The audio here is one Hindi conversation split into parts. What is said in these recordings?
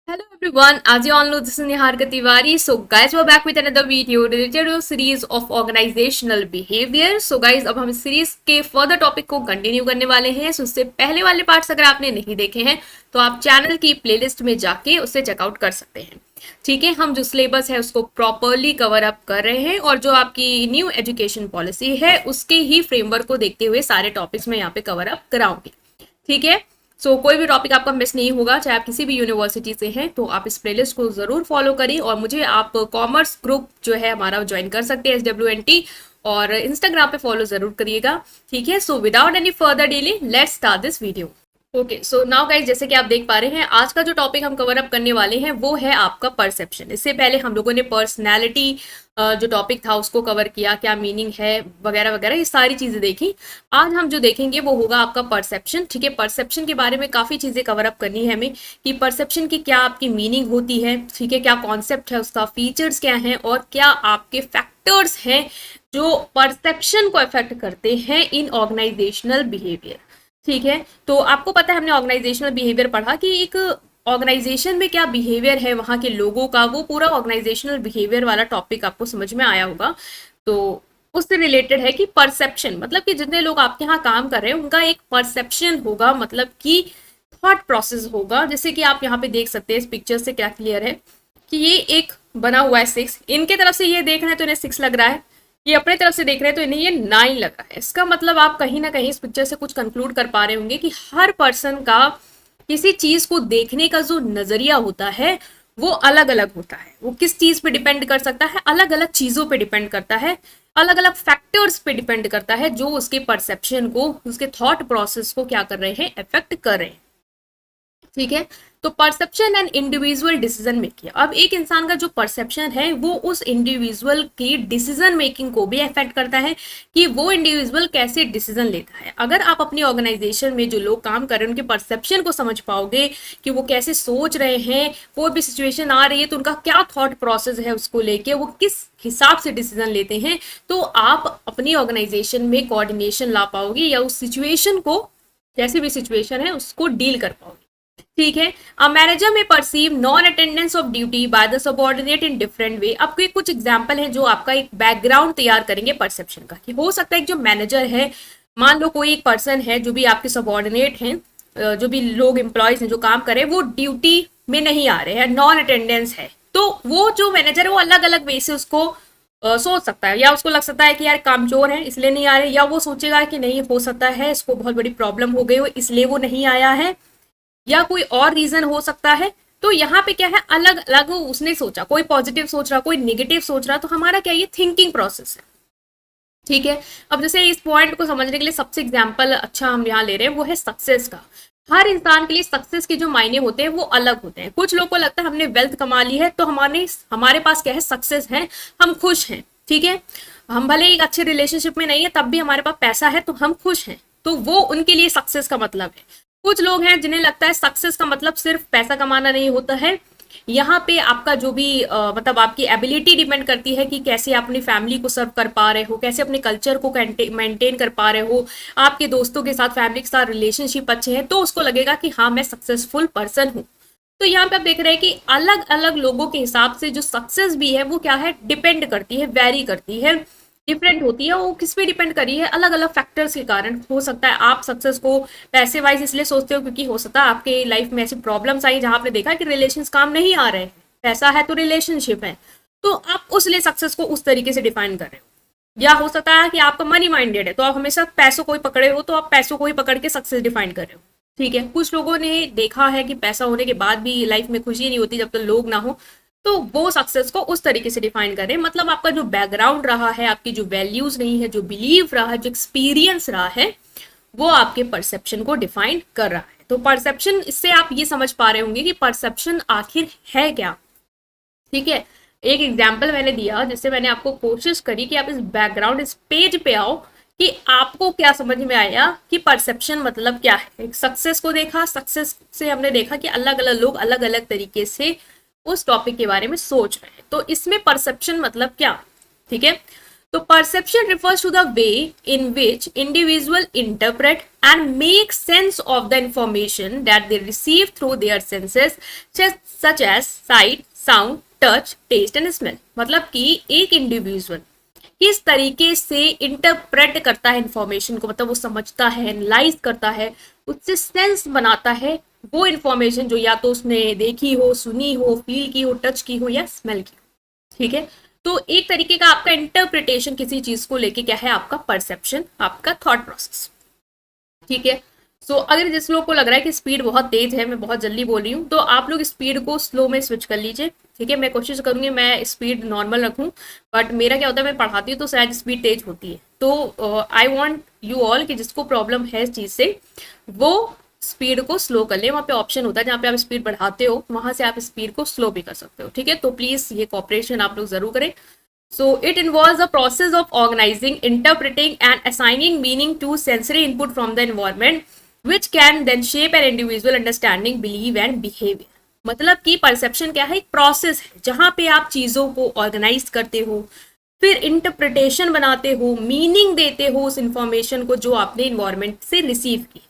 Hello everyone, as you all know, this is Niharika Tiwari. So guys, we're back with another video related to series of organizational behavior. So guys, अब हम इस सीरीज के फर्दर टॉपिक को कंटिन्यू करने वाले हैं. So उससे पहले वाले पार्ट्स अगर आपने नहीं देखे हैं तो आप चैनल की प्लेलिस्ट में जाके उसे चेकआउट कर सकते हैं. ठीक है, हम जो सिलेबस है उसको प्रॉपरली कवर अप कर रहे हैं और जो आपकी न्यू एजुकेशन पॉलिसी है उसके ही फ्रेमवर्क को देखते हुए सारे टॉपिक्स में यहाँ पे कवर अप कराऊंगी. ठीक है, कोई भी टॉपिक आपका मिस नहीं होगा, चाहे आप किसी भी यूनिवर्सिटी से हैं तो आप इस प्लेलिस्ट को जरूर फॉलो करिए. और मुझे आप कॉमर्स ग्रुप जो है हमारा ज्वाइन कर सकते हैं SWNT, और इंस्टाग्राम पे फॉलो जरूर करिएगा. ठीक है, so without any further delay let's start this video. Okay, so now guys, जैसे कि आप देख पा रहे हैं आज का जो टॉपिक हम कवर अप करने वाले हैं वो है आपका परसेप्शन. इससे पहले हम लोगों ने पर्सनैलिटी जो टॉपिक था उसको कवर किया, क्या मीनिंग है वगैरह वगैरह, ये सारी चीजें देखी. आज हम जो देखेंगे वो होगा आपका परसेप्शन. ठीक है, परसेप्शन के बारे में काफी चीजें कवर अप करनी है हमें कि परसेप्शन की क्या आपकी मीनिंग होती है. ठीक है, क्या कॉन्सेप्ट है उसका, फीचर्स क्या हैं और क्या आपके फैक्टर्स हैं जो परसेप्शन को अफेक्ट करते हैं इन ऑर्गेनाइजेशनल बिहेवियर. ठीक है, तो आपको पता है हमने ऑर्गेनाइजेशनल बिहेवियर पढ़ा कि एक ऑर्गेनाइजेशन में क्या बिहेवियर है वहां के लोगों का, वो पूरा ऑर्गेनाइजेशनल बिहेवियर वाला टॉपिक आपको समझ में आया होगा. तो उससे रिलेटेड है कि परसेप्शन मतलब कि जितने लोग आपके यहाँ काम कर रहे हैं उनका एक परसेप्शन होगा, मतलब कि थॉट प्रोसेस होगा. जैसे कि आप यहाँ पे देख सकते हैं इस पिक्चर से क्या क्लियर है कि ये एक बना हुआ है 6, इनके तरफ से ये देख रहे हैं तो इन्हें 6 लग रहा है, ये अपने तरफ से देख रहे हैं तो इन्हें ये 9 लग रहा है. इसका मतलब आप कहीं ना कहीं इस पिक्चर से कुछ कंक्लूड कर पा रहे होंगे कि हर पर्सन का किसी चीज को देखने का जो नजरिया होता है वो अलग अलग होता है. वो किस चीज पे डिपेंड कर सकता है, अलग अलग चीजों पे डिपेंड करता है, अलग अलग फैक्टर्स पे डिपेंड करता है जो उसके परसेप्शन को, उसके थॉट प्रोसेस को क्या कर रहे हैं, इफेक्ट कर रहे हैं. ठीक है, तो perception and individual decision making. अब एक इंसान का जो परसेप्शन है वो उस इंडिविजुअल की डिसीजन मेकिंग को भी अफेक्ट करता है कि वो इंडिविजुअल कैसे डिसीजन लेता है. अगर आप अपनी ऑर्गेनाइजेशन में जो लोग काम कर रहे हैं उनके परसेप्शन को समझ पाओगे कि वो कैसे सोच रहे हैं, कोई भी सिचुएशन आ रही है तो उनका क्या थॉट प्रोसेस है उसको लेके, वो किस हिसाब से डिसीजन लेते हैं, तो आप अपनी ऑर्गेनाइजेशन में कोऑर्डिनेशन ला पाओगे या उस सिचुएशन को, जैसी भी सिचुएशन है उसको डील कर पाओगे. ठीक है, अ मैनेजर में perceive non attendance of duty by the subordinate in different way. आपके कुछ एग्जांपल हैं जो आपका एक बैकग्राउंड तैयार करेंगे परसेप्शन का, कि हो सकता है जो मैनेजर है, मान लो कोई एक पर्सन है जो भी आपके सबऑर्डिनेट हैं, जो भी लोग एम्प्लॉयज हैं जो काम कर रहे हैं वो ड्यूटी में नहीं आ रहे हैं, नॉन अटेंडेंस है, तो वो जो मैनेजर है वो अलग अलग वे से उसको सोच सकता है. या उसको लग सकता है कि यार कामचोर है इसलिए नहीं आ रहे, या वो सोचेगा कि नहीं हो सकता है इसको बहुत बड़ी प्रॉब्लम हो गई हो इसलिए वो नहीं आया है, या कोई और रीजन हो सकता है. तो यहाँ पे क्या है, अलग अलग उसने सोचा, कोई पॉजिटिव सोच रहा, कोई निगेटिव सोच रहा. तो हमारा क्या ये थिंकिंग प्रोसेस है. ठीक है, अब जैसे इस पॉइंट को समझने के लिए सबसे एग्जाम्पल अच्छा हम यहाँ ले रहे हैं वो है सक्सेस का. हर इंसान के लिए सक्सेस के जो मायने होते हैं वो अलग होते हैं. कुछ लोग को लगता है हमने वेल्थ कमा ली है तो हमारे हमारे पास क्या है, सक्सेस है, हम खुश हैं. ठीक है, हम भले एक अच्छे रिलेशनशिप में नहीं है तब भी हमारे पास पैसा है तो हम खुश हैं, तो वो उनके लिए सक्सेस का मतलब है. कुछ लोग हैं जिन्हें लगता है सक्सेस का मतलब सिर्फ पैसा कमाना नहीं होता है, यहाँ पे आपका जो भी मतलब आपकी एबिलिटी डिपेंड करती है कि कैसे आप अपनी फैमिली को सर्व कर पा रहे हो, कैसे अपने कल्चर को मेंटेन कर पा रहे हो, आपके दोस्तों के साथ, फैमिली के साथ रिलेशनशिप अच्छे हैं, तो उसको लगेगा कि हाँ मैं सक्सेसफुल पर्सन हूँ. तो यहाँ पे आप देख रहे हैं कि अलग अलग लोगों के हिसाब से जो सक्सेस भी है वो क्या है, डिपेंड करती है, वेरी करती है, डिफरेंट होती है. वो किस पे डिपेंड करी है, अलग अलग फैक्टर्स के कारण. हो सकता है आप सक्सेस को पैसे वाइज इसलिए सोचते हो क्योंकि हो सकता है आपके लाइफ में ऐसी प्रॉब्लम्स आई जहां आपने देखा कि रिलेशंस काम नहीं आ रहे हैं, पैसा है तो रिलेशनशिप है, तो आप उस लिए सक्सेस को उस तरीके से डिफाइन कर रहे हो. या हो सकता है कि आपका मनी माइंडेड है तो आप हमेशा पैसों को ही पकड़े हो, तो आप पैसों को ही पकड़ के सक्सेस डिफाइन कर रहे हो. ठीक है, कुछ लोगों ने देखा है कि पैसा होने के बाद भी लाइफ में खुशी नहीं होती जब तक लोग ना हो, तो वो सक्सेस को उस तरीके से डिफाइन करें. मतलब आपका जो बैकग्राउंड रहा है, आपकी जो वैल्यूज नहीं है, जो बिलीव रहा है, जो एक्सपीरियंस रहा है, वो आपके परसेप्शन को डिफाइन कर रहा है. तो परसेप्शन, इससे आप ये समझ पा रहे होंगे कि परसेप्शन आखिर है क्या. ठीक है, एक एग्जाम्पल मैंने दिया जिससे मैंने आपको कोशिश करी कि आप इस बैकग्राउंड, इस पेज पे आओ कि आपको क्या समझ में आया कि परसेप्शन मतलब क्या है. एक सक्सेस को देखा, सक्सेस से हमने देखा कि अलग अलग लोग अलग अलग तरीके से उस टॉपिक के बारे में सोच रहे हैं, तो इसमें परसेप्शन मतलब क्या. ठीक है, तो perception refers to the way in which individual interpret and make sense of the information that they receive through their senses such as sight, sound, touch, taste and smell। मतलब कि एक इंडिविजुअल किस तरीके से इंटरप्रेट करता है इंफॉर्मेशन को, मतलब वो समझता है, एनालाइज करता है, उससे सेंस बनाता है वो इंफॉर्मेशन जो या तो उसने देखी हो, सुनी हो, फील की हो, टच की हो या स्मेल की हो। ठीक है, तो एक तरीके का आपका इंटरप्रिटेशन किसी चीज को लेके क्या है, आपका परसेप्शन, आपका थॉट प्रोसेस। ठीक है, सो अगर जिस लोग को लग रहा है कि स्पीड बहुत तेज है, मैं बहुत जल्दी बोल रही हूँ, तो आप लोग स्पीड को स्लो में स्विच कर लीजिए। ठीक है, मैं कोशिश करूंगी मैं स्पीड नॉर्मल रखूं, बट मेरा क्या होता है, मैं पढ़ाती हूँ तो शायद स्पीड तेज होती है। तो आई वॉन्ट यू ऑल कि जिसको प्रॉब्लम है इस चीज से, वो स्पीड को स्लो कर ले। वहाँ पे ऑप्शन होता है जहाँ पे आप स्पीड बढ़ाते हो, वहां से आप स्पीड को स्लो भी कर सकते हो। ठीक है, तो प्लीज ये कॉपरेशन आप लोग जरूर करें। So it involves the process of organizing, interpreting and assigning meaning to sensory input from the environment, which can then shape an individual understanding, belief and behavior। मतलब कि परसेप्शन क्या है, एक प्रोसेस है जहां पे आप चीजों को ऑर्गेनाइज करते हो, फिर इंटरप्रिटेशन बनाते हो, मीनिंग देते हो उस इंफॉर्मेशन को जो आपने इन्वायरमेंट से रिसीव की,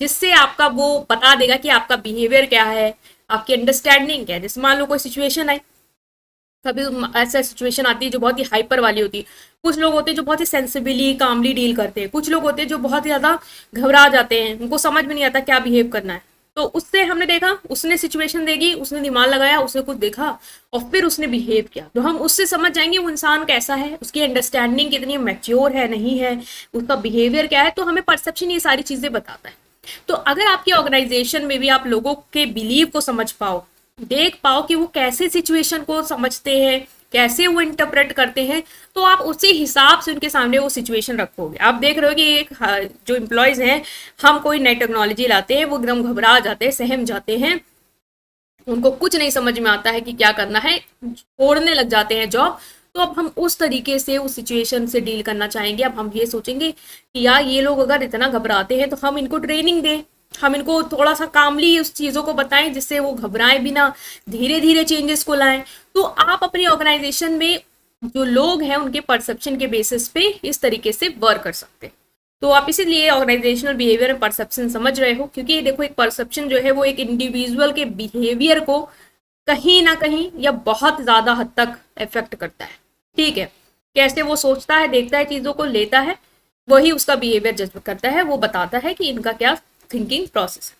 जिससे आपका वो बता देगा कि आपका बिहेवियर क्या है, आपकी अंडरस्टैंडिंग क्या है। जैसे मान लो कोई सिचुएशन आई, कभी ऐसा सिचुएशन आती है जो बहुत ही हाइपर वाली होती है, कुछ लोग होते हैं जो बहुत ही सेंसिबली कामली डील करते हैं, कुछ लोग होते हैं जो बहुत ही ज्यादा घबरा जाते हैं, उनको समझ में नहीं आता क्या बिहेव करना है। तो उससे हमने देखा, उसने सिचुएशन देगी, उसने दिमाग लगाया, उसने कुछ देखा और फिर उसने बिहेव किया, तो हम उससे समझ जाएंगे वो इंसान कैसा है, उसकी अंडरस्टैंडिंग कितनी मैच्योर है, नहीं है, उसका बिहेवियर क्या है। तो हमें परसेप्शन ये सारी चीजें बताता है। तो अगर आपकी ऑर्गेनाइजेशन में भी आप लोगों के बिलीव को समझ पाओ, देख पाओ कि वो कैसे सिचुएशन को समझते हैं, कैसे वो इंटरप्रेट करते हैं, तो आप उसी हिसाब से उनके सामने वो सिचुएशन रखोगे। आप देख रहे हो कि एक जो एम्प्लॉयज हैं, हम कोई नई टेक्नोलॉजी लाते हैं, वो एकदम घबरा जाते हैं, सहम जाते हैं, उनको कुछ नहीं समझ में आता है कि क्या करना है, छोड़ने लग जाते हैं जॉब। तो अब हम उस तरीके से उस सिचुएशन से डील करना चाहेंगे। अब हम ये सोचेंगे कि यार ये लोग अगर इतना घबराते हैं तो हम इनको ट्रेनिंग दें, हम इनको थोड़ा सा कामली उस चीजों को बताएं जिससे वो घबराएं बिना, धीरे धीरे चेंजेस को लाएं। तो आप अपनी ऑर्गेनाइजेशन में जो लोग हैं उनके परसेप्शन के बेसिस पे इस तरीके से वर्क कर सकते हैं। तो आप इसीलिए ऑर्गेनाइजेशनल बिहेवियर में परसेप्शन समझ रहे हो, क्योंकि देखो एक परसेप्शन जो है वो एक इंडिविजुअल के बिहेवियर को कहीं ना कहीं या बहुत ज्यादा हद तक इफेक्ट करता है। ठीक है, कैसे वो सोचता है, देखता है, चीजों को लेता है, वही उसका बिहेवियर जज करता है, वो बताता है कि इनका क्या थिंकिंग प्रोसेस है।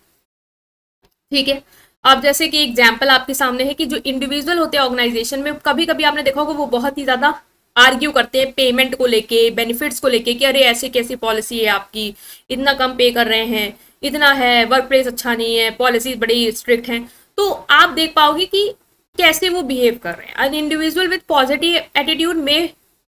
ठीक है, अब जैसे कि एग्जाम्पल आपके सामने है कि जो इंडिविजुअल होते हैं ऑर्गेनाइजेशन में, कभी कभी आपने देखा होगा वो बहुत ही ज्यादा आर्ग्यू करते हैं पेमेंट को लेके, बेनिफिट्स को लेके, कि अरे ऐसे कैसी पॉलिसी है आपकी, इतना कम पे कर रहे हैं, इतना है, वर्क प्लेस अच्छा नहीं है, पॉलिसी बड़ी स्ट्रिक्ट है। तो आप देख पाओगे कि कैसे वो बिहेव कर रहे हैं। An individual with positive attitude may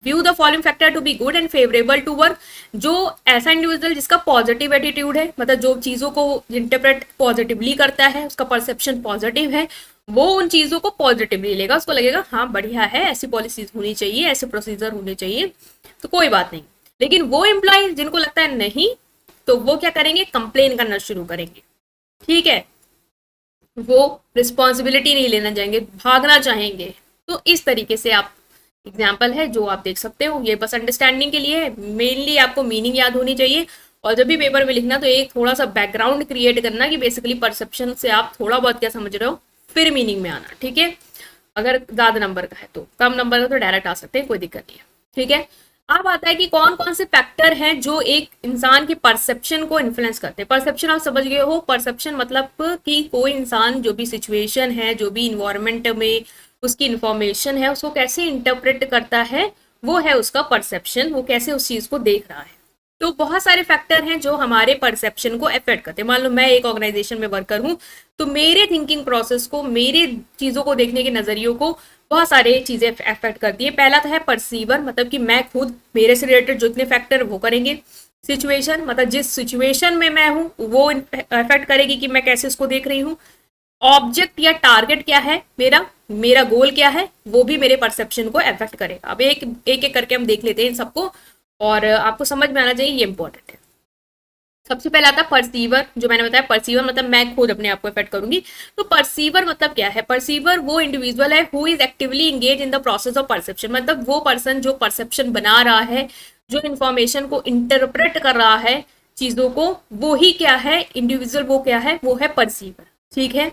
view the following factor to be good and favourable to work. जो ऐसा इंडिविजुअल जिसका पॉजिटिव एटीट्यूड है, मतलब जो चीजों को इंटरप्रेट पॉजिटिवली करता है, उसका परसेप्शन पॉजिटिव है, वो उन चीजों को पॉजिटिवली लेगा, उसको लगेगा हाँ बढ़िया है, ऐसी पॉलिसीज होनी चाहिए, ऐसे प्रोसीजर होने चाहिए, तो कोई बात नहीं। लेकिन वो एम्प्लॉय जिनको लगता है नहीं, तो वो क्या करेंगे, कंप्लेन करना शुरू करेंगे। ठीक है, वो रिस्पॉन्सिबिलिटी नहीं लेना चाहेंगे, भागना चाहेंगे। तो इस तरीके से आप एग्जाम्पल है जो आप देख सकते हो। ये बस अंडरस्टैंडिंग के लिए, मेनली आपको मीनिंग याद होनी चाहिए, और जब भी पेपर में लिखना तो एक थोड़ा सा बैकग्राउंड क्रिएट करना कि बेसिकली परसेप्शन से आप थोड़ा बहुत क्या समझ रहे हो, फिर मीनिंग में आना। ठीक है, अगर ज्यादा नंबर का है तो, कम नंबर का तो डायरेक्ट आ सकते हैं, कोई दिक्कत नहीं है। ठीक है, अब आता है कि कौन कौन से फैक्टर हैं जो एक इंसान की परसेप्शन को इन्फ्लुएंस करते हैं। परसेप्शन आप समझ गए हो, परसेप्शन मतलब कि कोई इंसान जो भी सिचुएशन है, जो भी इन्वायरमेंट में उसकी इंफॉर्मेशन है, उसको कैसे इंटरप्रेट करता है, वो है उसका परसेप्शन, वो कैसे उस चीज को देख रहा है। तो बहुत सारे फैक्टर हैं जो हमारे परसेप्शन को अफेक्ट करते हैं। मान लो मैं एक ऑर्गेनाइजेशन में वर्कर हूँ, तो मेरे थिंकिंग प्रोसेस को, मेरे चीजों को देखने के नजरियों को बहुत सारे चीजें अफेक्ट करती है। पहला तो है परसीवर, मतलब कि मैं खुद, मेरे से रिलेटेड जितने फैक्टर वो करेंगे। सिचुएशन, मतलब जिस सिचुएशन में मैं हूँ वो अफेक्ट करेगी कि मैं कैसे उसको देख रही हूँ। ऑब्जेक्ट या टारगेट क्या है मेरा, मेरा गोल क्या है, वो भी मेरे परसेप्शन को अफेक्ट करेगा। अब एक एक करके हम देख लेते हैं इन सबको, और आपको समझ में आना चाहिए, ये इंपॉर्टेंट है। सबसे पहले आता है परसीवर, जो मैंने बताया परसीवर मतलब मैं खुद अपने आप को इफेक्ट करूंगी। तो परसीवर मतलब क्या है? परसीवर वो इंडिविजुअल है who is actively engage in the process of perception, मतलब वो पर्सन जो परसेप्शन बना रहा है, जो इंफॉर्मेशन को इंटरप्रेट कर रहा है चीजों को, वो ही क्या है इंडिविजुअल, वो क्या है, वो है परसीवर। ठीक है,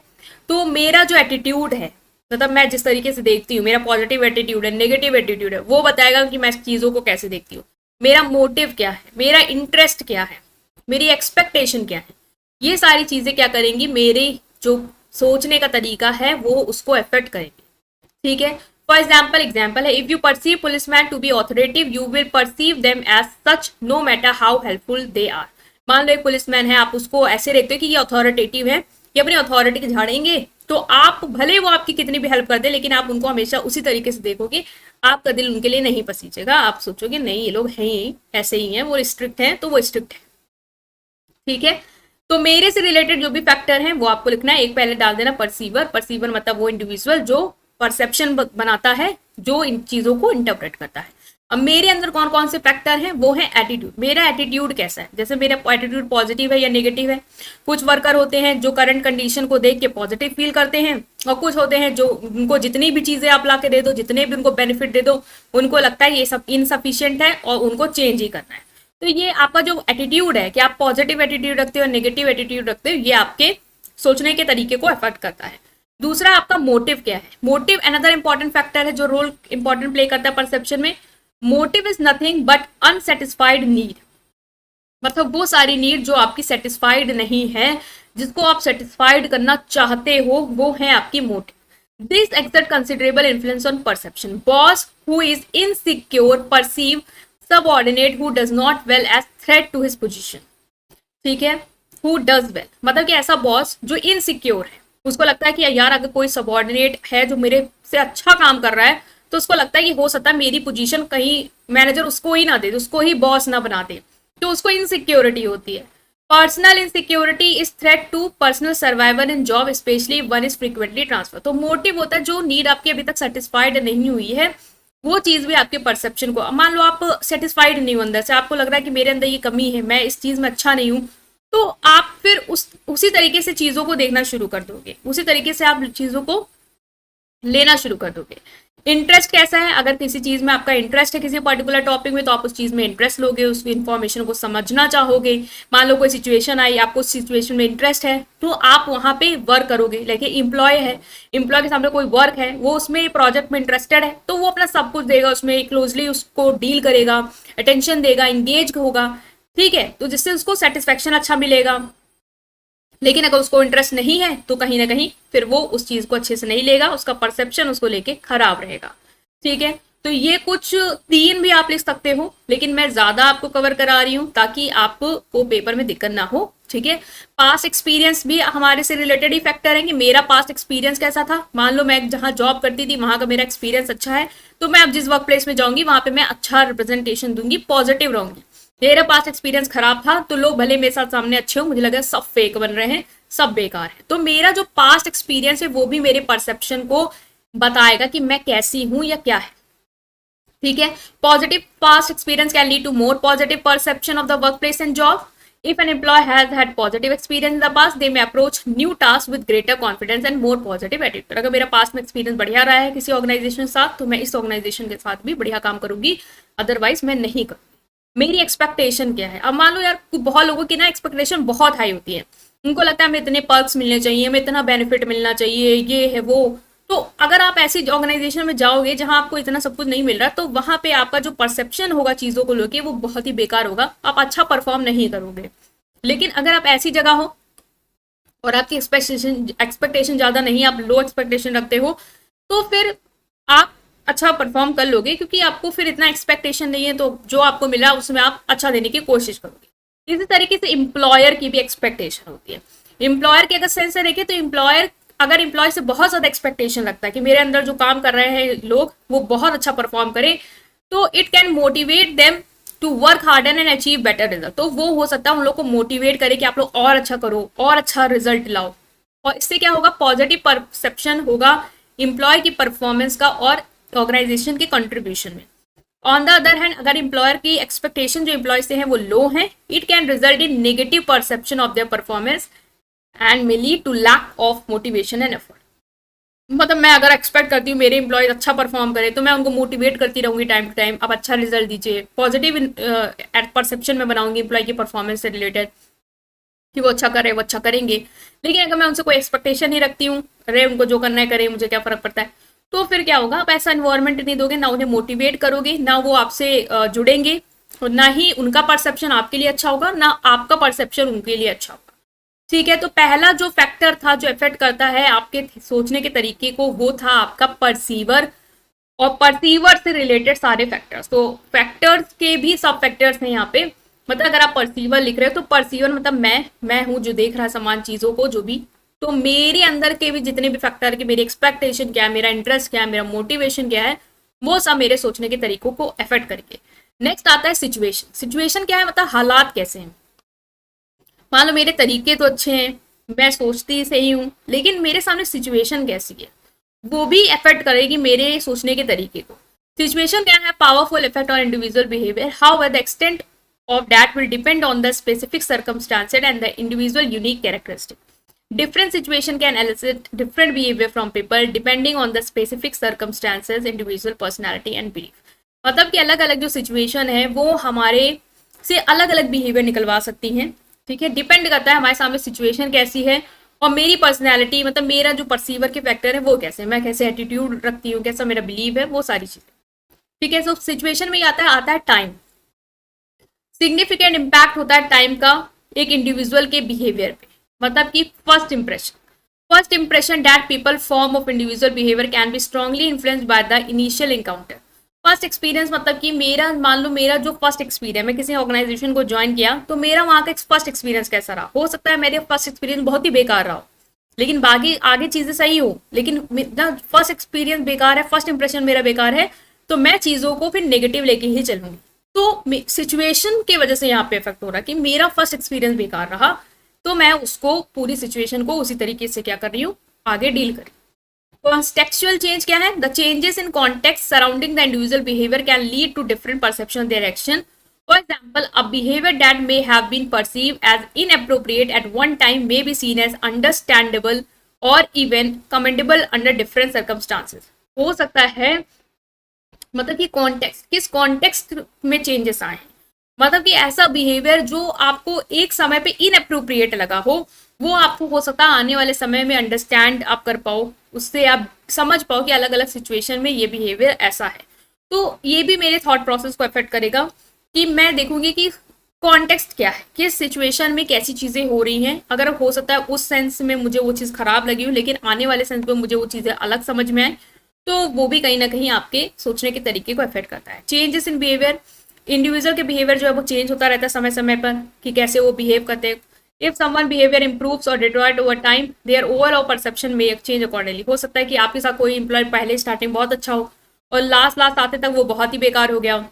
तो मेरा जो एटीट्यूड है, मतलब मैं जिस तरीके से देखती हूँ, मेरा पॉजिटिव एटीट्यूड है, नेगेटिव एटीट्यूड है, वो बताएगा कि मैं चीजों को कैसे देखती हूँ। मेरा मोटिव क्या है, मेरा इंटरेस्ट क्या है, मेरी एक्सपेक्टेशन क्या है, ये सारी चीजें क्या करेंगी, मेरे जो सोचने का तरीका है वो उसको अफेक्ट करेंगे। ठीक है, फॉर एग्जाम्पल है, if you perceive policeman to be authoritative you will perceive them as such no matter how helpful they are. मान लो एक पुलिसमैन है, आप उसको ऐसे देखते हो कि ये अथॉरिटेटिव है, ये अपनी अथॉरिटी के झाड़ेंगे, तो आप भले वो आपकी कितनी भी हेल्प कर दे, लेकिन आप उनको हमेशा उसी तरीके से देखोगे, आपका दिल उनके लिए नहीं पसीजेगा, आप सोचोगे नहीं ये लोग हैं ही ऐसे ही हैं, वो स्ट्रिक्ट हैं तो वो स्ट्रिक्ट है। ठीक है, तो मेरे से रिलेटेड जो भी फैक्टर हैं वो आपको लिखना है। एक पहले डाल देना परसीवर, परसीवर मतलब वो इंडिविजुअल जो परसेप्शन बनाता है, जो इन चीजों को इंटरप्रेट करता है। अब मेरे अंदर कौन कौन से फैक्टर हैं, वो है एटीट्यूड। मेरा एटीट्यूड कैसा है, जैसे मेरा एटीट्यूड पॉजिटिव है या नेगेटिव है। कुछ वर्कर होते हैं जो करंट कंडीशन को देख के पॉजिटिव फील करते हैं, और कुछ होते हैं जो उनको जितनी भी चीजें आप ला के दे दो, जितने भी उनको बेनिफिट दे दो, उनको लगता है ये सब इनसफिशियंट है और उनको चेंज ही करना है। तो ये आपका जो एटीट्यूड है कि आप पॉजिटिव एटीट्यूड रखते हो, नेगेटिव एटीट्यूड रखते हो, ये आपके सोचने के तरीके को अफेक्ट करता है। दूसरा आपका मोटिव क्या है। मोटिव अनदर इंपॉर्टेंट फैक्टर है जो रोल इंपॉर्टेंट प्ले करता है परसेप्शन में। Motive is nothing but unsatisfied need, मतलब वो सारी नीड जो आपकी सेटिस्फाइड नहीं है, जिसको आप सेटिस्फाइड करना चाहते हो, वो है आपकी motive. This exert considerable influence on perception. Boss who is insecure perceive subordinate who does not well as threat to his position. ठीक है, हु डज वेल मतलब कि ऐसा बॉस जो इनसिक्योर है, उसको लगता है कि यार अगर कोई सबऑर्डिनेट है जो मेरे से अच्छा काम कर रहा है, तो उसको लगता है कि हो सकता है मेरी पोजीशन कहीं मैनेजर उसको ही ना दे, उसको ही बॉस ना बना दे, तो उसको इनसिक्योरिटी होती है। Personal insecurity is threat to personal survival in job specially one is frequently transfer. तो मोटिव होता है जो नीड आपकी अभी तक सेटिस्फाइड नहीं हुई है, वो चीज भी आपके परसेप्शन को, मान लो आप सेटिस्फाइड नहीं हो अंदर से, आपको लग रहा है कि मेरे अंदर ये कमी है, मैं इस चीज में अच्छा नहीं हूं, तो आप फिर उसी तरीके से चीजों को देखना शुरू कर दोगे, उसी तरीके से आप चीजों को लेना शुरू कर दोगे। इंटरेस्ट कैसा है, अगर किसी चीज में आपका इंटरेस्ट है किसी पर्टिकुलर टॉपिक में, तो आप उस चीज में इंटरेस्ट लोगे, उस इन्फॉर्मेशन को समझना चाहोगे। मान लो कोई सिचुएशन आई, आपको उस सिचुएशन में इंटरेस्ट है, तो आप वहां पे वर्क करोगे। लेकिन एम्प्लॉय है, एम्प्लॉय के सामने कोई वर्क है, वो उसमें प्रोजेक्ट में इंटरेस्टेड है, तो वो अपना सब कुछ देगा उसमें, क्लोजली उसको डील करेगा, अटेंशन देगा, इंगेज होगा। ठीक है, तो जिससे उसको सेटिस्फेक्शन अच्छा मिलेगा। लेकिन अगर उसको इंटरेस्ट नहीं है तो कहीं ना कहीं फिर वो उस चीज को अच्छे से नहीं लेगा, उसका परसेप्शन उसको लेके खराब रहेगा। ठीक है, तो ये कुछ 3 भी आप लिख सकते हो, लेकिन मैं ज्यादा आपको कवर करा रही हूँ ताकि आपको पेपर में दिक्कत ना हो। ठीक है, पास्ट एक्सपीरियंस भी हमारे से रिलेटेड ही फैक्टर है कि मेरा पास्ट एक्सपीरियंस कैसा था। मान लो मैं जहां जॉब करती थी वहां का मेरा एक्सपीरियंस अच्छा है, तो मैं अब जिस वर्क प्लेस में जाऊंगी वहां पे मैं अच्छा रिप्रेजेंटेशन दूंगी, पॉजिटिव रहूंगी। मेरा पास्ट एक्सपीरियंस खराब था, तो लोग भले मेरे साथ सामने अच्छे हो, मुझे लगा सब फेक बन रहे हैं, सब बेकार है। तो मेरा जो पास्ट एक्सपीरियंस है वो भी मेरे परसेप्शन को बताएगा कि मैं कैसी हूं या क्या है। ठीक है, positive past experience can lead to more positive perception of the work place and job. If an employee has had positive experience in the past, they may approach new tasks with greater confidence and more positive attitude. अगर मेरा पास्ट में एक्सपीरियंस बढ़िया रहा है किसी ऑर्गेनाइजेशन के साथ, तो मैं इस ऑर्गेनाइजेशन के साथ भी बढ़िया काम करूंगी, अदरवाइज मैं नहीं करूंगी। मेरी एक्सपेक्टेशन क्या है, अब मान लो यार बहुत लोगों की ना एक्सपेक्टेशन बहुत हाई होती है, उनको लगता है हमें इतने पर्क्स मिलने चाहिए, हमें इतना बेनिफिट मिलना चाहिए, ये है वो। तो अगर आप ऐसी ऑर्गेनाइजेशन में जाओगे जहां आपको इतना सब कुछ नहीं मिल रहा, तो वहां पे आपका जो परसेप्शन होगा चीजों को लेके वो बहुत ही बेकार होगा, आप अच्छा परफॉर्म नहीं करोगे। लेकिन अगर आप ऐसी जगह हो और आपकी एक्सपेक्टेशन ज्यादा नहीं, आप लो एक्सपेक्टेशन रखते हो, तो फिर आप अच्छा परफॉर्म कर लोगे, क्योंकि आपको फिर इतना एक्सपेक्टेशन नहीं है, तो जो आपको मिला उसमें आप अच्छा देने की कोशिश करोगे। इसी तरीके से एम्प्लॉयर की भी एक्सपेक्टेशन होती है। एम्प्लॉयर के अगर सेंस से देखें तो एम्प्लॉयर अगर एम्प्लॉय से बहुत ज्यादा एक्सपेक्टेशन लगता है कि मेरे अंदर जो काम कर रहे हैं लोग वो बहुत अच्छा परफॉर्म करें, तो it can motivate them to work harder and achieve better result. तो वो हो सकता है उन लोग को मोटिवेट करे कि आप लोग और अच्छा करो, और अच्छा रिजल्ट लाओ, और इससे क्या होगा, पॉजिटिव परसेप्शन होगा एम्प्लॉय की परफॉर्मेंस का और ऑर्गेनाइजेशन के कंट्रीब्यूशन में। ऑन द अदर हैंड अगर एम्प्लॉयर की एक्सपेक्टेशन जो एम्प्लॉय से है वो लो है, it can result in negative perception of their performance and may lead to lack of motivation and effort. मतलब मैं अगर एक्सपेक्ट करती हूँ मेरे एम्प्लॉयज अच्छा परफॉर्म करे तो मैं उनको मोटिवेट करती रहूंगी टाइम टू टाइम, अब अच्छा रिजल्ट दीजिए, पॉजिटिव परसेप्शन में बनाऊंगी एम्प्लॉय की परफॉर्मेंस से रिलेटेड कि वो अच्छा करे, वो अच्छा करेंगे। लेकिन अगर मैं उनसे कोई एक्सपेक्टेशन नहीं रखती हूँ, अरे उनको जो करना है करे, मुझे क्या फर्क पड़ता है, तो फिर क्या होगा, आप ऐसा इन्वायरमेंट नहीं दोगे, ना उन्हें मोटिवेट करोगे, ना वो आपसे जुड़ेंगे, और ना ही उनका परसेप्शन आपके लिए अच्छा होगा, ना आपका परसेप्शन उनके लिए अच्छा होगा। ठीक है, तो पहला जो फैक्टर था जो इफेक्ट करता है आपके सोचने के तरीके को, वो था आपका परसीवर, और परसीवर से रिलेटेड सारे फैक्टर्स। तो फैक्टर्स के भी सब फैक्टर्स हैं यहाँ पे। मतलब अगर आप परसीवर लिख रहे हो तो परसीवर मतलब मैं हूँ जो देख रहा है समान चीजों को, जो भी, तो मेरे अंदर के भी जितने भी फैक्टर के, मेरी एक्सपेक्टेशन क्या है, मेरा इंटरेस्ट क्या है, मेरा मोटिवेशन क्या है, वो सब मेरे सोचने के तरीकों को अफेक्ट करेंगे। नेक्स्ट आता है सिचुएशन। सिचुएशन क्या है, मतलब हालात कैसे हैं। मान लो मेरे तरीके तो अच्छे हैं, मैं सोचती सही हूँ, लेकिन मेरे सामने सिचुएशन कैसी है वो भी अफेक्ट करेगी मेरे सोचने के तरीके को। सिचुएशन क्या है, powerful effect on individual behaviour, how the extent of that will depend on the specific circumstances and the individual unique characteristic. Different situation can elicit different behavior from people depending on the specific circumstances, individual personality and belief. मतलब कि अलग अलग जो सिचुएशन है वो हमारे से अलग अलग बिहेवियर निकलवा सकती हैं। ठीक है, डिपेंड करता है हमारे सामने सिचुएशन कैसी है और मेरी पर्सनैलिटी, मतलब मेरा जो परसीवर के फैक्टर है वो कैसे, मैं कैसे एटीट्यूड रखती हूँ, कैसा मेरा बिलीव है, वो सारी चीजें। ठीक है, तो सिचुएशन में आता है टाइम। सिग्निफिकेंट इम्पैक्ट होता है टाइम का एक इंडिविजुअल के बिहेवियर पे। मतलब कि first impression that people form of individual behaviour can be strongly influenced by the initial encounter. First experience मतलब कि मेरा, मान लो मेरा जो फर्स्ट एक्सपीरियंस, मैं किसी ऑर्गेनाइजेशन को ज्वाइन किया तो मेरा वहां का फर्स्ट एक्सपीरियंस कैसा रहा, हो सकता है मेरे फर्स्ट एक्सपीरियंस बहुत ही बेकार रहा हो, लेकिन बाकी आगे चीजें सही हो, लेकिन मेरा फर्स्ट एक्सपीरियंस बेकार है, फर्स्ट इंप्रेशन मेरा बेकार है, तो मैं चीजों को फिर नेगेटिव लेके ही चलूंगी। तो सिचुएशन की वजह से यहाँ पे इफेक्ट हो रहा है कि मेरा फर्स्ट एक्सपीरियंस बेकार रहा, तो मैं उसको पूरी सिचुएशन को उसी तरीके से क्या कर रही हूँ, आगे डील कर। कॉन्टेक्चुअल चेंज क्या है, the changes in context surrounding the individual behaviour can lead to different perception of their action. For example, a behaviour that may have been perceived as inappropriate at one time may be seen as understandable और even commendable under different circumstances. हो सकता है मतलब कि कॉन्टेक्स्ट, किस कॉन्टेक्स्ट में चेंजेस आए हैं, मतलब कि ऐसा बिहेवियर जो आपको एक समय पे इनअप्रोप्रिएट लगा हो, वो आपको हो सकता है आने वाले समय में अंडरस्टैंड आप कर पाओ, उससे आप समझ पाओ कि अलग अलग सिचुएशन में ये बिहेवियर ऐसा है। तो ये भी मेरे थॉट प्रोसेस को अफेक्ट करेगा कि मैं देखूंगी कि कॉन्टेक्स्ट क्या है, किस सिचुएशन में कैसी चीजें हो रही हैं। अगर हो सकता है उस सेंस में मुझे वो चीज खराब लगी हो, लेकिन आने वाले सेंस में मुझे वो चीजें अलग समझ में आए, तो वो भी कहीं ना कहीं आपके सोचने के तरीके को अफेक्ट करता है। चेंजेस इन बिहेवियर, इंडिविजुअल के बिहेवियर जो है वो चेंज होता रहता है समय समय पर कि कैसे वो बिहेव करते हैं। इफ समवन बिहेवियर इंप्रूव्स और deteriorate over time, their overall perception में चेंज अकॉर्डिंगली। हो सकता है कि आपके साथ कोई एम्प्लॉय पहले स्टार्टिंग बहुत अच्छा हो और लास्ट आते तक वो बहुत ही बेकार हो गया हो,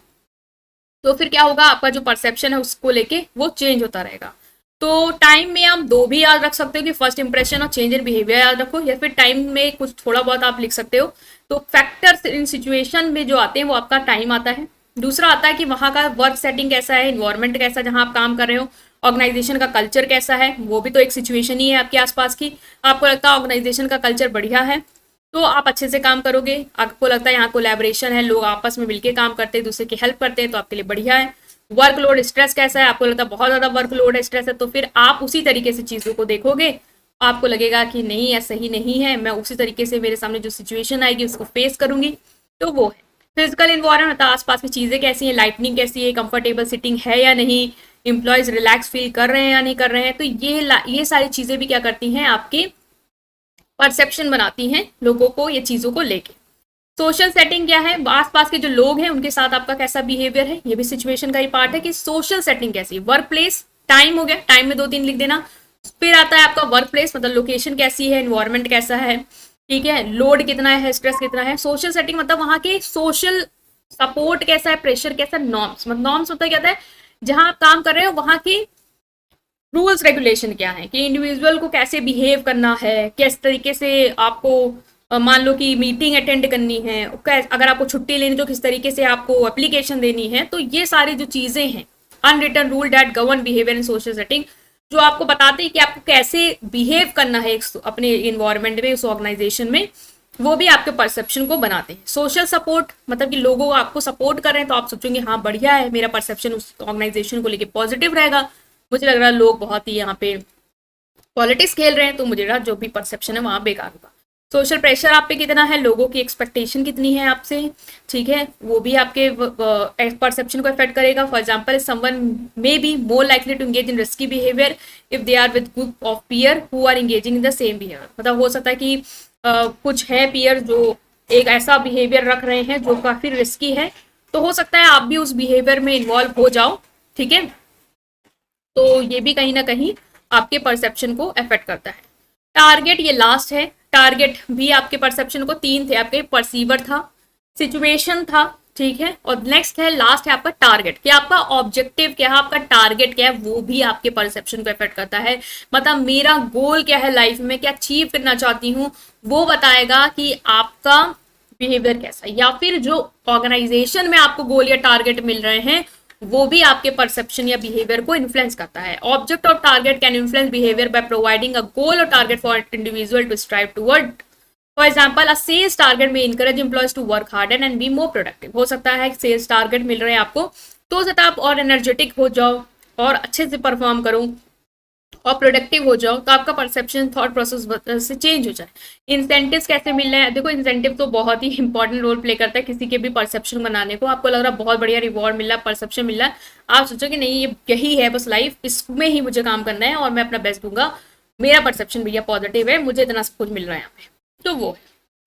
तो फिर क्या होगा, आपका जो परसेप्शन है उसको लेके वो चेंज होता रहेगा। तो टाइम में आप दो भी याद रख सकते हो कि फर्स्ट इंप्रेशन और चेंज इन बिहेवियर याद रखो, या फिर टाइम में कुछ थोड़ा बहुत आप लिख सकते हो। तो फैक्टर्स इन सिचुएशन में जो आते हैं वो आपका टाइम आता है। दूसरा आता है कि वहाँ का वर्क सेटिंग कैसा है, इन्वायरमेंट कैसा है जहाँ आप काम कर रहे हो, ऑर्गेनाइजेशन का कल्चर कैसा है, वो भी तो एक सिचुएशन ही है आपके आसपास की। आपको लगता है ऑर्गेनाइजेशन का कल्चर बढ़िया है तो आप अच्छे से काम करोगे। आपको लगता है यहाँ कोलैबोरेशन है, लोग आपस में मिलकर काम करते हैं, दूसरे की हेल्प करते हैं, तो आपके लिए बढ़िया है। वर्कलोड स्ट्रेस कैसा है, आपको लगता है बहुत ज्यादा वर्कलोड है, स्ट्रेस है, तो फिर आप उसी तरीके से चीजों को देखोगे, आपको लगेगा कि नहीं यह सही नहीं है, मैं उसी तरीके से मेरे सामने जो सिचुएशन आएगी उसको फेस करूंगी। तो वो है फिजिकल इन्वायरमेंट, आसपास की चीजें कैसी हैं, लाइटनिंग कैसी है, कंफर्टेबल सिटिंग है या नहीं, इंप्लॉयज रिलैक्स फील कर रहे हैं या नहीं कर रहे हैं। तो ये सारी चीजें भी क्या करती हैं, आपके परसेप्शन बनाती हैं लोगों को ये चीजों को लेके। सोशल सेटिंग क्या है, आसपास के जो लोग हैं उनके साथ आपका कैसा बिहेवियर है, ये भी सिचुएशन का ही पार्ट है कि सोशल सेटिंग कैसी है। वर्क प्लेस, टाइम हो गया, टाइम में 2-3 लिख देना। फिर आता है आपका वर्क प्लेस, मतलब लोकेशन कैसी है, एनवायरमेंट कैसा है, ठीक है, लोड कितना है, स्ट्रेस कितना है। सोशल सेटिंग मतलब वहां के सोशल सपोर्ट कैसा है, प्रेशर कैसा, नॉर्म्स, मतलब नॉर्म्स होता है क्या है, जहां आप काम कर रहे हो वहां की रूल्स रेगुलेशन क्या है कि इंडिविजुअल को कैसे बिहेव करना है, किस तरीके से आपको मान लो कि मीटिंग अटेंड करनी है, अगर आपको छुट्टी लेनी तो किस तरीके से आपको एप्लीकेशन देनी है। तो ये सारी जो चीजें हैं, unwritten rule that govern behaviour in social setting, जो आपको बताते हैं कि आपको कैसे बिहेव करना है अपने इन्वायरमेंट में, उस ऑर्गेनाइजेशन में, वो भी आपके परसेप्शन को बनाते हैं। सोशल सपोर्ट मतलब कि लोगों आपको सपोर्ट कर रहे हैं तो आप सोचेंगे हाँ बढ़िया है, मेरा परसेप्शन उस ऑर्गेनाइजेशन को लेके पॉजिटिव रहेगा, मुझे लग रहा है लोग बहुत ही यहाँ पे पॉलिटिक्स खेल रहे हैं, तो मुझे जो भी परसेप्शन है वहां बेकार होगा। सोशल प्रेशर आप पे कितना है, लोगों की एक्सपेक्टेशन कितनी है आपसे, ठीक है, वो भी आपके परसेप्शन को अफेक्ट करेगा। For example someone may be more likely to engage in risky behaviour if they are with group of peer who are engaging in the same behaviour. मतलब हो सकता है कि कुछ है पीयर जो एक ऐसा बिहेवियर रख रहे हैं जो काफी रिस्की है, तो हो सकता है आप भी उस बिहेवियर में इन्वॉल्व हो जाओ, ठीक है। तो ये भी कहीं ना कहीं आपके परसेप्शन को अफेक्ट करता है। टारगेट ये लास्ट है, टारगेट भी आपके परसेप्शन को, तीन थे आपके, परसीवर था, सिचुएशन था, ठीक है, और नेक्स्ट है लास्ट है आपका टारगेट, कि आपका ऑब्जेक्टिव क्या है, आपका टारगेट क्या है, वो भी आपके परसेप्शन को अफेक्ट करता है। मतलब मेरा गोल क्या है लाइफ में, क्या अचीव करना चाहती हूँ, वो बताएगा कि आपका बिहेवियर कैसा है। या फिर जो ऑर्गेनाइजेशन में आपको गोल या टारगेट मिल रहे हैं वो भी आपके परसेप्शन या बिहेवियर को इन्फ्लुएंस करता है। ऑब्जेक्ट और target can influence behaviour by providing a goal और target for individual to strive toward. For example a sales target may encourage employees to work hard and be more productive. हो सकता है सेल्स टारगेट मिल रहे हैं आपको तो हो सकता है आप और एनर्जेटिक हो जाओ और अच्छे से परफॉर्म करो और प्रोडक्टिव हो जाओ, तो आपका परसेप्शन थॉट प्रोसेस से चेंज हो जाए। इंसेंटिव्स कैसे मिल रहे हैं, देखो इंसेंटिव तो बहुत ही इंपॉर्टेंट रोल प्ले करता है किसी के भी परसेप्शन बनाने को। आपको लग रहा है बहुत बढ़िया रिवॉर्ड मिल रहा है, परसेप्शन मिल रहा है, आप सोचो कि नहीं ये यही है बस लाइफ, इसमें ही मुझे काम करना है और मैं अपना बेस्ट दूंगा, मेरा परसेप्शन भैया पॉजिटिव है, मुझे इतना सब कुछ मिल रहा है यहाँ पे, तो वो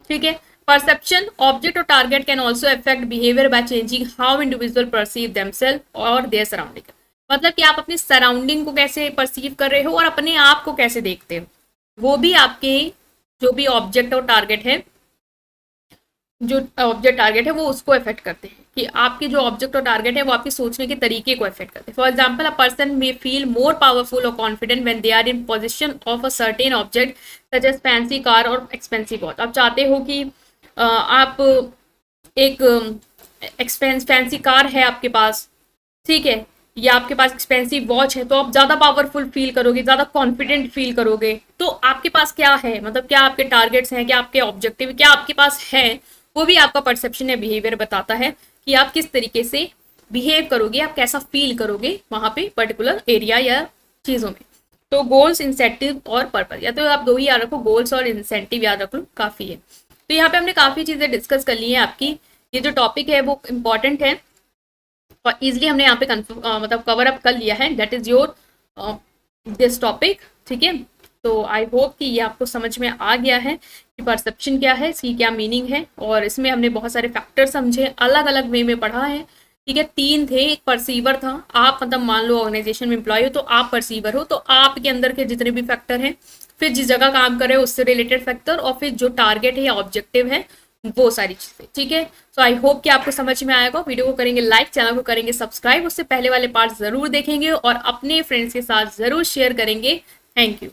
ठीक है। परसेप्शन ऑब्जेक्ट और target can also affect behaviour by changing how individual perceive themself और देयर सराउंडिंग। मतलब कि आप अपनी सराउंडिंग को कैसे परसीव कर रहे हो और अपने आप को कैसे देखते हो, वो भी आपके जो भी ऑब्जेक्ट और टारगेट है, जो ऑब्जेक्ट टारगेट है वो उसको अफेक्ट करते हैं, कि आपके जो ऑब्जेक्ट और टारगेट है वो आपके सोचने के तरीके को अफेक्ट करते हैं। For example a person may feel more powerful और confident when they are in position of a certain object such as fancy car और एक्सपेंसिव वॉच। आप चाहते हो कि आप एक फैंसी कार है आपके पास, ठीक है, या आपके पास एक्सपेंसिव वॉच है, तो आप ज्यादा पावरफुल फील करोगे, ज्यादा कॉन्फिडेंट फील करोगे। तो आपके पास क्या है, मतलब क्या आपके टारगेट्स हैं, क्या आपके ऑब्जेक्टिव क्या आपके पास है, वो भी आपका परसेप्शन या बिहेवियर बताता है कि आप किस तरीके से बिहेव करोगे, आप कैसा फील करोगे वहां पे पर्टिकुलर एरिया या चीजों में। तो गोल्स, इंसेंटिव और पर्पज, या तो आप दो ही याद रखो, गोल्स और इंसेंटिव याद रख लो, काफी है। तो यहाँ पे हमने काफी चीजें डिस्कस कर ली है। आपकी ये जो टॉपिक है वो इंपॉर्टेंट है और इजिली हमने यहाँ पे मतलब कवर अप कर लिया है। That is your this topic, ठीक है। तो आई होप कि ये आपको समझ में आ गया है कि परसेप्शन क्या है, इसकी क्या मीनिंग है, और इसमें हमने बहुत सारे फैक्टर समझे, अलग अलग वे में पढ़ा है, ठीक है। तीन थे, एक परसीवर था, आप मतलब मान लो ऑर्गेनाइजेशन में एम्प्लॉय हो तो आप परसीवर हो, तो आपके अंदर के जितने भी फैक्टर हैं, फिर जिस जगह काम कर रहे हो उससे रिलेटेड फैक्टर, और फिर जो टारगेट है या ऑब्जेक्टिव है, वो सारी चीजें, ठीक है। सो आई होप कि आपको समझ में आएगा। वीडियो को करेंगे लाइक, चैनल को करेंगे सब्सक्राइब, उससे पहले वाले पार्ट जरूर देखेंगे और अपने फ्रेंड्स के साथ जरूर शेयर करेंगे। Thank you.